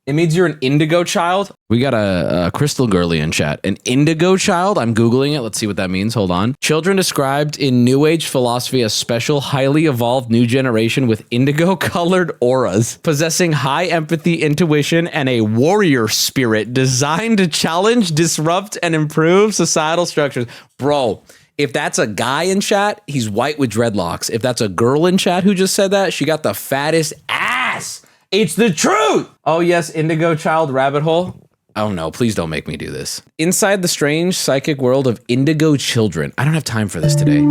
It means you're an indigo child. We got a crystal girly in chat. An indigo child? I'm Googling it. Let's see what that means. Hold on. Children described in New Age philosophy as special, highly evolved new generation with indigo-colored auras, possessing high empathy, intuition, and a warrior spirit designed to challenge, disrupt, and improve societal structures. Bro, if that's a guy in chat, he's white with dreadlocks. If that's a girl in chat who just said that, she got the fattest ass. It's the truth. Oh yes, indigo child rabbit hole. Oh no, please don't make me do this. Inside the strange psychic world of indigo children. I don't have time for this today.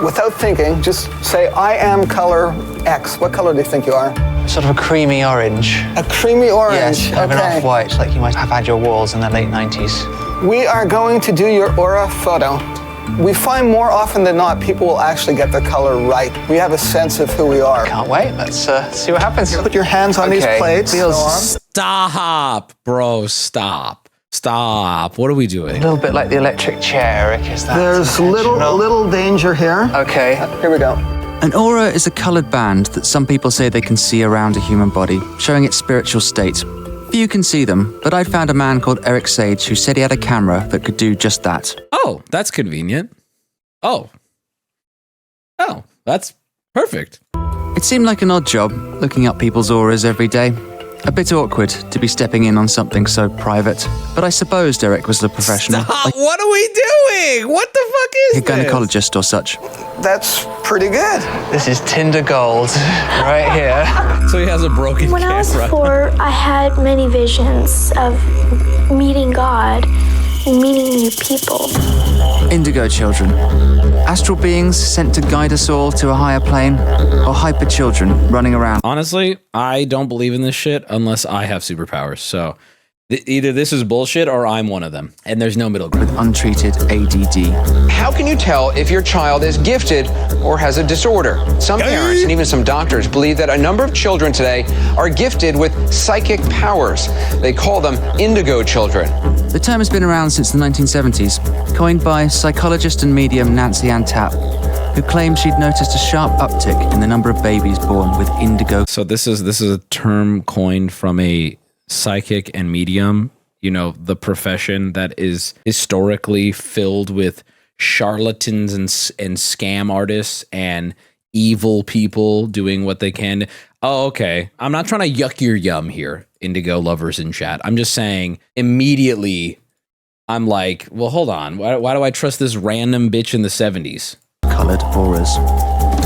Without thinking, just say, I am color X. What color do you think you are? Sort of a creamy orange. A creamy orange, yes, kind of an off-white, like you might have had your walls in the late 90s. We are going to do your aura photo. We find more often than not, people will actually get their color right. We have a sense of who we are. Can't wait, let's see what happens. Put your hands on these plates. Stop, bro, stop. Stop. What are we doing? A little bit like the electric chair, Eric, is that? There's little danger here. Okay. Here we go. An aura is a coloured band that some people say they can see around a human body, showing its spiritual state. Few can see them, but I found a man called Eric Sage who said he had a camera that could do just that. Oh, that's convenient. Oh, that's perfect. It seemed like an odd job, looking up people's auras every day. A bit awkward to be stepping in on something so private, but I supposed Eric was the professional. Stop. What are we doing? What the fuck is a gynecologist or such. That's pretty good. This is Tinder gold right here. So he has a broken camera. When I was 4, I had many visions of meeting God and meeting new people. Indigo children. Astral beings sent to guide us all to a higher plane, or hyper children running around. Honestly, I don't believe in this shit unless I have superpowers. So either this is bullshit or I'm one of them. And there's no middle ground. With untreated ADD. How can you tell if your child is gifted or has a disorder? Some parents and even some doctors believe that a number of children today are gifted with psychic powers. They call them indigo children. The term has been around since the 1970s, coined by psychologist and medium Nancy Ann Tapp, who claimed she'd noticed a sharp uptick in the number of babies born with indigo. So this is a term coined from a psychic and medium, you know, the profession that is historically filled with charlatans and scam artists and evil people doing what they can. Oh, okay. I'm not trying to yuck your yum here, indigo lovers in chat. I'm just saying immediately I'm like, well, hold on. Why do I trust this random bitch in the 70s? Colored auras.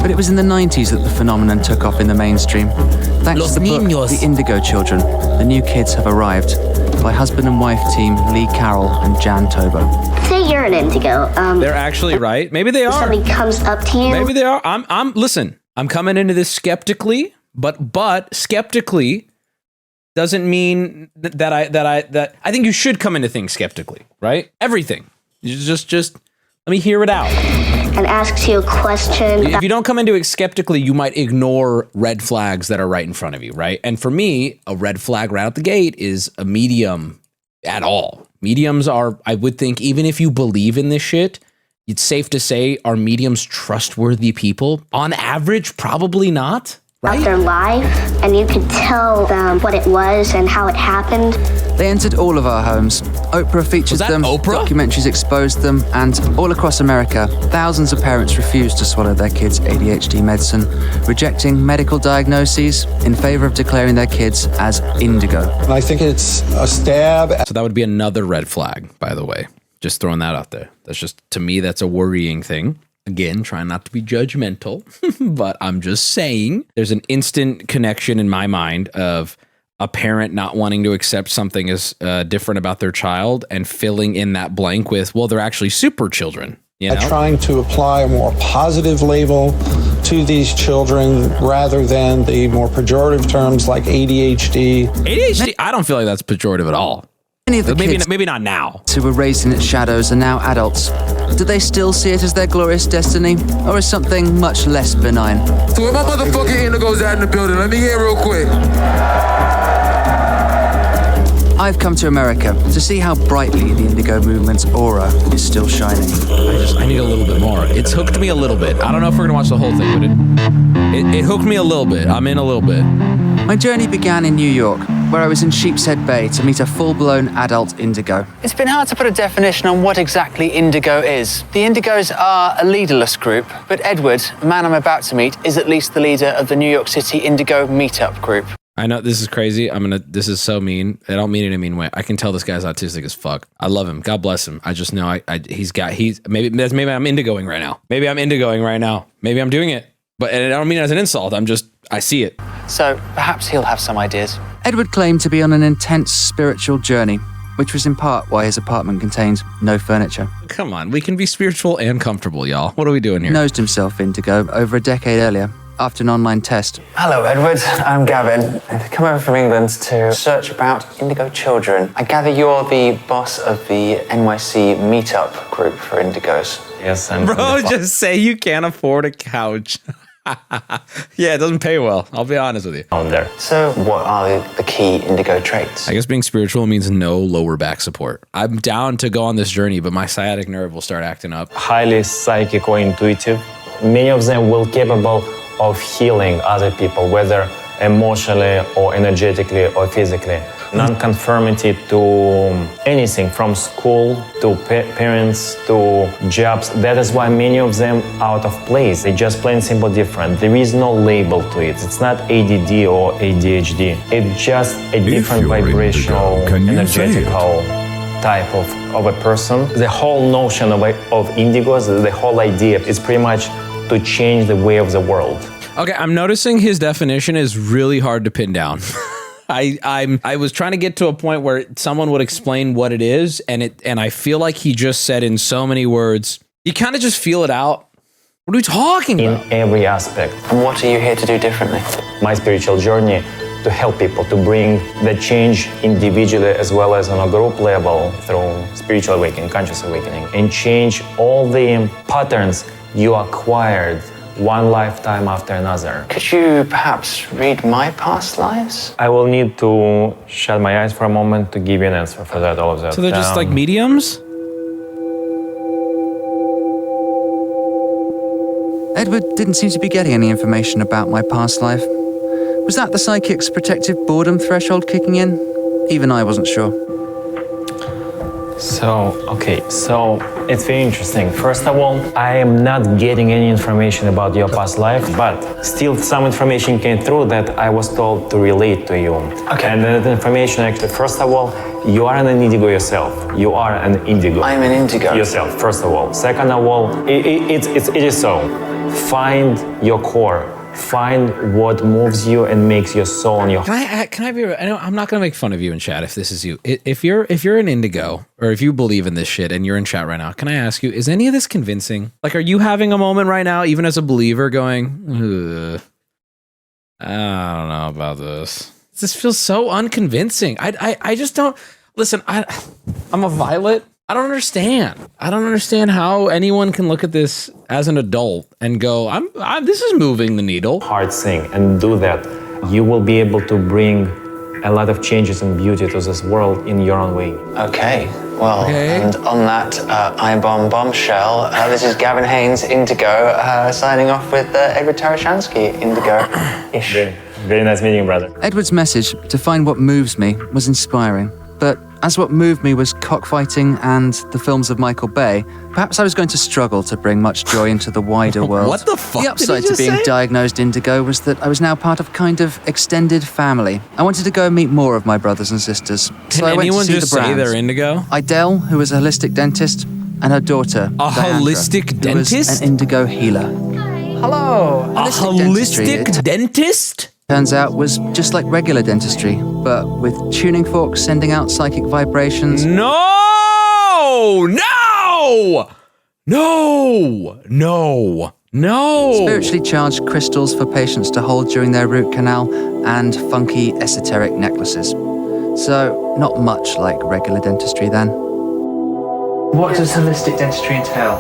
But it was in the 90s that the phenomenon took off in the mainstream. Thanks to the book, The Indigo Children, the new kids have arrived, by husband and wife team Lee Carroll and Jan Tobo. Say you're an indigo. They're actually right. Maybe they are. Somebody comes up to you. Maybe they are. Listen, I'm coming into this skeptically, but skeptically doesn't mean that I think you should come into things skeptically, right? Everything. You just let me hear it out. And asks you a question. If you don't come into it skeptically, you might ignore red flags that are right in front of you, right? And for me, a red flag right out the gate is a medium at all. Mediums are, I would think, even if you believe in this shit, it's safe to say, are mediums trustworthy people? On average, probably not, right? Their life, and you could tell them what it was and how it happened. They entered all of our homes. Oprah featured them, documentaries exposed them, and all across America, thousands of parents refused to swallow their kids' ADHD medicine, rejecting medical diagnoses in favor of declaring their kids as indigo. And I think it's a stab. So that would be another red flag, by the way. Just throwing that out there. That's just, to me, that's a worrying thing. Again, trying not to be judgmental, but I'm just saying there's an instant connection in my mind of a parent not wanting to accept something as different about their child and filling in that blank with, well, they're actually super children. You know? Trying to apply a more positive label to these children rather than the more pejorative terms like ADHD. ADHD, I don't feel like that's pejorative at all. Many of the kids maybe not now. Who were raised in its shadows are now adults. Do they still see it as their glorious destiny, or as something much less benign? So where my motherfucking indigos at in the building? Let me hear real quick. I've come to America to see how brightly the Indigo movement's aura is still shining. I need a little bit more. It's hooked me a little bit. I don't know if we're gonna watch the whole thing, but it hooked me a little bit. I'm in a little bit. My journey began in New York, where I was in Sheepshead Bay to meet a full-blown adult Indigo. It's been hard to put a definition on what exactly Indigo is. The Indigos are a leaderless group, but Edward, the man I'm about to meet, is at least the leader of the New York City Indigo meetup group. I know this is crazy. This is so mean. I don't mean it in a mean way. I can tell this guy's autistic as fuck. I love him. God bless him. I just know maybe I'm indigoing right now. Maybe I'm indigoing right now. Maybe I'm doing it. But and I don't mean it as an insult. I see it. So perhaps he'll have some ideas. Edward claimed to be on an intense spiritual journey, which was in part why his apartment contained no furniture. Come on, we can be spiritual and comfortable, y'all. What are we doing here? Nosed himself Indigo over a decade earlier, after an online test. Hello, Edward. I'm Gavin. I've come over from England to search about Indigo children. I gather you're the boss of the NYC meetup group for Indigos. Yes, I'm... Bro, just say you can't afford a couch. Yeah, it doesn't pay well. I'll be honest with you. On there. So what are the key Indigo traits? I guess being spiritual means no lower back support. I'm down to go on this journey, but my sciatic nerve will start acting up. Highly psychic or intuitive. Many of them will capable of healing other people, whether emotionally or energetically or physically. Non-conformity to anything from school to parents to jobs. That is why many of them are out of place. They just plain simple different. There is no label to it. It's not ADD or ADHD. It's just a different vibrational, energetical type of a person. The whole notion of indigos, the whole idea is pretty much to change the way of the world. Okay, I'm noticing his definition is really hard to pin down. I was trying to get to a point where someone would explain what it is, and I feel like he just said in so many words, you kind of just feel it out. What are we talking about? In every aspect. And what are you here to do differently? My spiritual journey to help people to bring the change individually as well as on a group level through spiritual awakening, conscious awakening, and change all the patterns you acquired one lifetime after another. Could you perhaps read my past lives? I will need to shut my eyes for a moment to give you an answer for that, all of that. So they're just like mediums? Edward didn't seem to be getting any information about my past life. Was that the psychic's protective boredom threshold kicking in? Even I wasn't sure. So it's very interesting. First of all, I am not getting any information about your past life, but still some information came through that I was told to relate to you. Okay. And that information actually, first of all, you are an indigo yourself. You are an indigo. I'm an indigo. Yourself, first of all. Second of all, it is so. Find your core. Find what moves you and makes your soul and your... Can I be... I know I'm not going to make fun of you in chat if this is you. If you're an indigo, or if you believe in this shit and you're in chat right now, can I ask you, is any of this convincing? Like, are you having a moment right now, even as a believer, going, I don't know about this. This feels so unconvincing. I just don't... Listen, I'm a violet. I don't understand how anyone can look at this as an adult and go, this is moving the needle. Hard thing, and do that. You will be able to bring a lot of changes and beauty to this world in your own way. Okay, well, and on that I-bomb bombshell, this is Gavin Haynes, Indigo, signing off with Edward Tarashansky, Indigo-ish. Very nice meeting you, brother. Edward's message to find what moves me was inspiring, but as what moved me was cockfighting and the films of Michael Bay, perhaps I was going to struggle to bring much joy into the wider world. What the fuck? The upside to being diagnosed indigo was that I was now part of kind of extended family. I wanted to go and meet more of my brothers and sisters. So I went to see just the brands. say they're indigo? Idelle, who was a holistic dentist, and her daughter, Diandra, holistic who was dentist? an indigo healer. Hello. A holistic dentist? Turns out was just like regular dentistry, but with tuning forks sending out psychic vibrations. No! Spiritually charged crystals for patients to hold during their root canal, and funky esoteric necklaces. So, not much like regular dentistry then. What does holistic dentistry entail?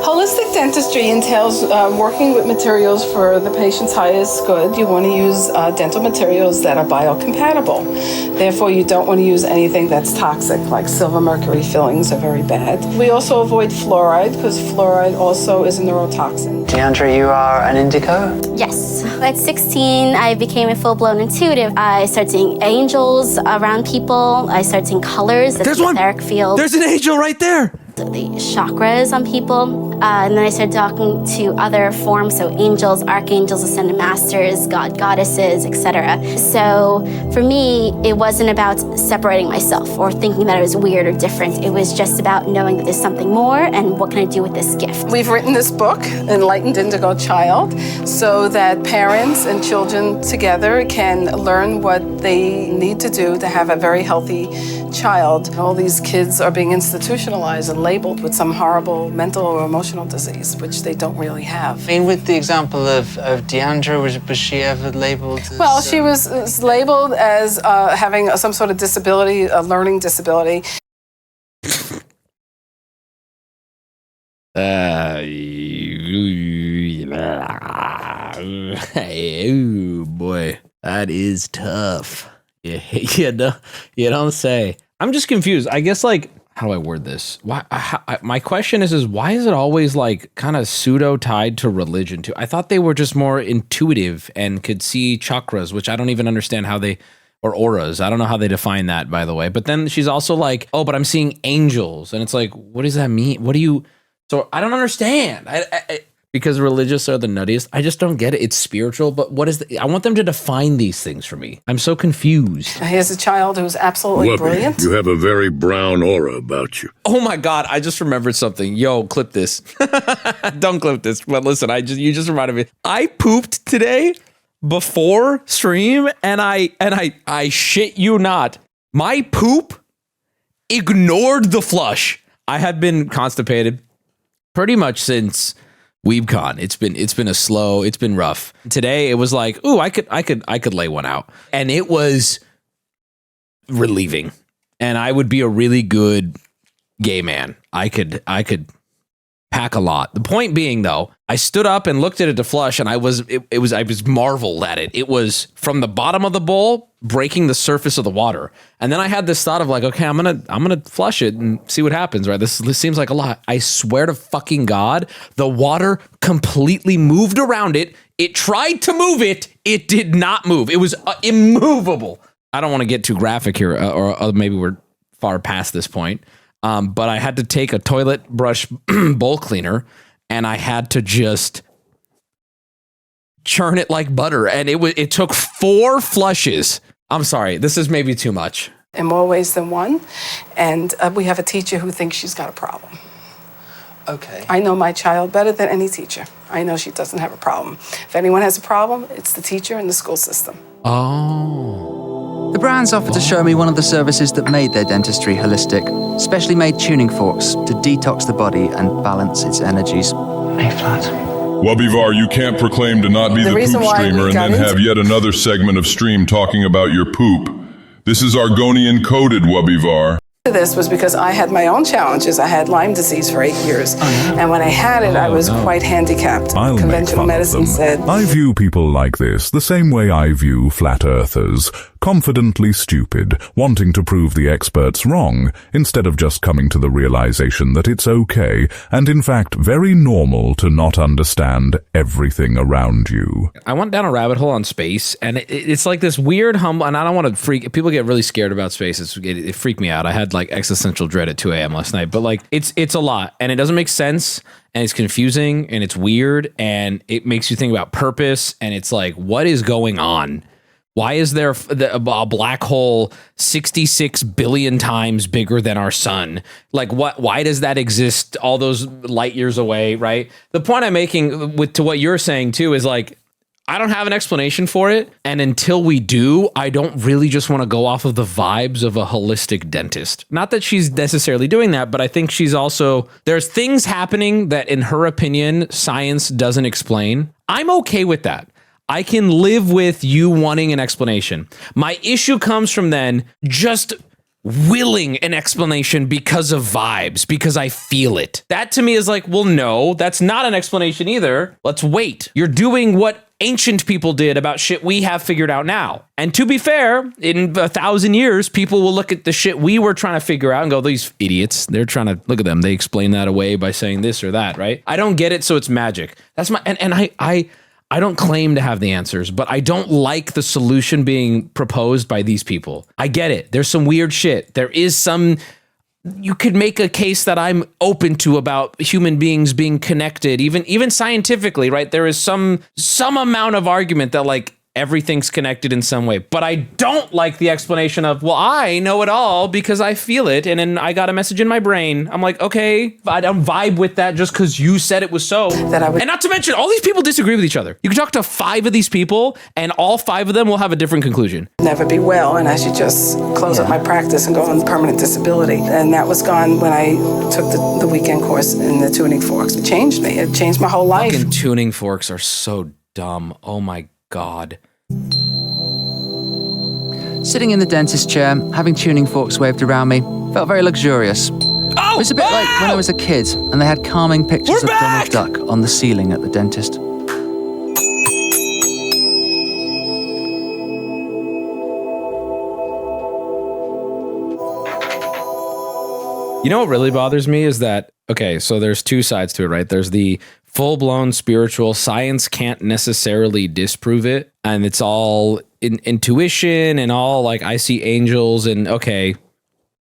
Holistic dentistry entails working with materials for the patient's highest good. You want to use dental materials that are biocompatible. Therefore, you don't want to use anything that's toxic, like silver mercury fillings are very bad. We also avoid fluoride because fluoride also is a neurotoxin. Deandra, you are an indigo? Yes. At 16, I became a full-blown intuitive. I started seeing angels around people. I started seeing colors, the etheric field. There's an angel right there. The chakras on people. And then I started talking to other forms, so angels, archangels, ascended masters, god, goddesses, etc. So for me, it wasn't about separating myself or thinking that it was weird or different. It was just about knowing that there's something more and what can I do with this gift. We've written this book, Enlightened Indigo Child, so that parents and children together can learn what they need to do to have a very healthy child. All these kids are being institutionalized and labeled with some horrible mental or emotional disease, which they don't really have. I mean, with the example of Deandra, was she ever labeled as... Well, she was labeled as having some sort of disability, a learning disability. Oh boy, that is tough. You don't say. I'm just confused. I guess, like, how do I word this? My question is why is it always like kind of pseudo tied to religion too? I thought they were just more intuitive and could see chakras, which I don't even understand how they, or auras. I don't know how they define that, by the way. But then she's also like, oh, but I'm seeing angels. And it's like, what does that mean? What do you, so I don't understand. Because religious are the nuttiest. I just don't get it. It's spiritual, but what is I want them to define these things for me. I'm so confused. Here's a child who's absolutely Wubby, brilliant. You have a very brown aura about you. Oh my God, I just remembered something. Yo, clip this. Don't clip this, but listen, you just reminded me. I pooped today before stream and I shit you not. My poop ignored the flush. I had been constipated pretty much since WeebCon. It's been rough. Today it was like, ooh, I could lay one out. And it was relieving. And I would be a really good gay man. I could pack a lot. The point being though, I stood up and looked at it to flush and I was marveled at it. It was from the bottom of the bowl breaking the surface of the water. And then I had this thought of like, okay, I'm gonna flush it and see what happens, right? This seems like a lot. I swear to fucking God, the water completely moved around it. It tried to move it. It did not move. It was immovable. I don't want to get too graphic here, or maybe we're far past this point. But I had to take a toilet brush bowl cleaner and I had to just churn it like butter. And it took 4 flushes. I'm sorry, this is maybe too much. In more ways than one. And we have a teacher who thinks she's got a problem. Okay. I know my child better than any teacher. I know she doesn't have a problem. If anyone has a problem, it's the teacher and the school system. Oh. The Brands offered to show me one of the services that made their dentistry holistic. Specially made tuning forks to detox the body and balance its energies. A-flat. Wubbyvar, you can't proclaim to not be the poop streamer and then have yet another segment of stream talking about your poop. This is Argonian coded, Wubbyvar. This was because I had my own challenges. I had Lyme disease for 8 years. And when I had it, I was quite handicapped. Conventional medicine said, I view people like this the same way I view flat earthers. Confidently stupid, wanting to prove the experts wrong, instead of just coming to the realization that it's okay, and in fact very normal to not understand everything around you. I went down a rabbit hole on space, and it's like this weird humble, and I don't want to freak, people get really scared about space. It freaked me out. I had like existential dread at 2 a.m. last night, but like it's a lot, and it doesn't make sense, and it's confusing, and it's weird, and it makes you think about purpose, and it's like, what is going on? Why is there a black hole 66 billion times bigger than our sun? Like, why does that exist all those light years away, right? The point I'm making to what you're saying too is like, I don't have an explanation for it. And until we do, I don't really just want to go off of the vibes of a holistic dentist. Not that she's necessarily doing that, but I think she's also, there's things happening that in her opinion, science doesn't explain. I'm okay with that. I can live with you wanting an explanation. My issue comes from then just willing an explanation because of vibes, because I feel it. That to me is like, well, no, that's not an explanation either. Let's wait. You're doing what ancient people did about shit we have figured out now. And to be fair, in 1,000 years, people will look at the shit we were trying to figure out and go, these idiots, they're trying to, look at them. They explain that away by saying this or that, right? I don't get it, so it's magic. That's my, and I don't claim to have the answers, but I don't like the solution being proposed by these people. I get it. There's some weird shit. There is some, you could make a case that I'm open to about human beings being connected, even scientifically, right? There is some amount of argument that like everything's connected in some way, but I don't like the explanation of, well, I know it all because I feel it, and then I got a message in my brain. I'm like, okay, I don't vibe with that just because you said it was so. And not to mention, all these people disagree with each other. You can talk to 5 of these people, and all 5 of them will have a different conclusion. Never be well, and I should just close up my practice and go on permanent disability. And that was gone when I took the weekend course in the tuning forks. It changed me. It changed my whole life. Fucking tuning forks are so dumb. Oh my God. Sitting in the dentist chair, having tuning forks waved around me, felt very luxurious. Oh, it was a bit like when I was a kid and they had calming pictures of Donald Duck on the ceiling at the dentist. You know what really bothers me is that, okay, so there's 2 sides to it, right? There's the full-blown spiritual, science can't necessarily disprove it, and it's all intuition and all like, I see angels, and okay,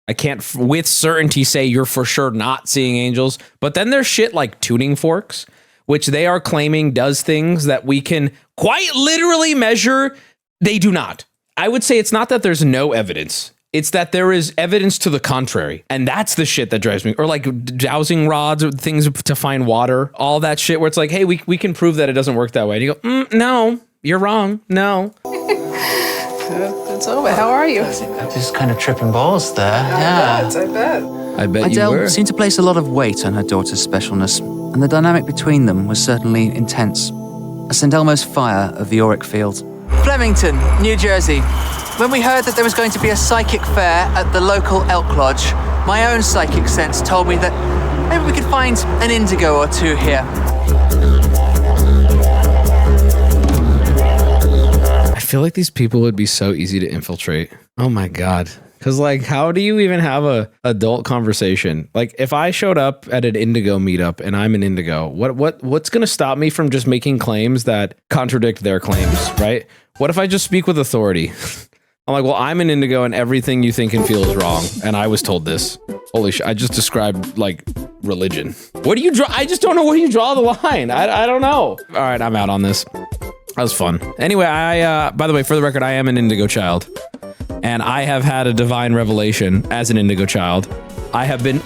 I can't with certainty say you're for sure not seeing angels, but then there's shit like tuning forks, which they are claiming does things that we can quite literally measure. They do not. I would say it's not that there's no evidence. It's that there is evidence to the contrary. And that's the shit that drives me. Or like dowsing rods or things to find water. All that shit where it's like, hey, we can prove that it doesn't work that way. And you go, no, you're wrong. No. It's over. How are you? Just kind of tripping balls there. I bet. I bet you Adele were. seemed to place a lot of weight on her daughter's specialness, and the dynamic between them was certainly intense. A St. Elmo's fire of the auric field. Flemington, New Jersey. When we heard that there was going to be a psychic fair at the local elk lodge, my own psychic sense told me that maybe we could find an indigo or 2 here. I feel like these people would be so easy to infiltrate. Oh my God. Because like, how do you even have a adult conversation? Like if I showed up at an Indigo meetup and I'm an Indigo, what's going to stop me from just making claims that contradict their claims, right? What if I just speak with authority? I'm like, well, I'm an Indigo and everything you think and feel is wrong. And I was told this. Holy shit, I just described like religion. What do you draw? I just don't know where you draw the line. I don't know. All right, I'm out on this. That was fun. Anyway, by the way, for the record, I am an Indigo child. And I have had a divine revelation as an Indigo child. I have been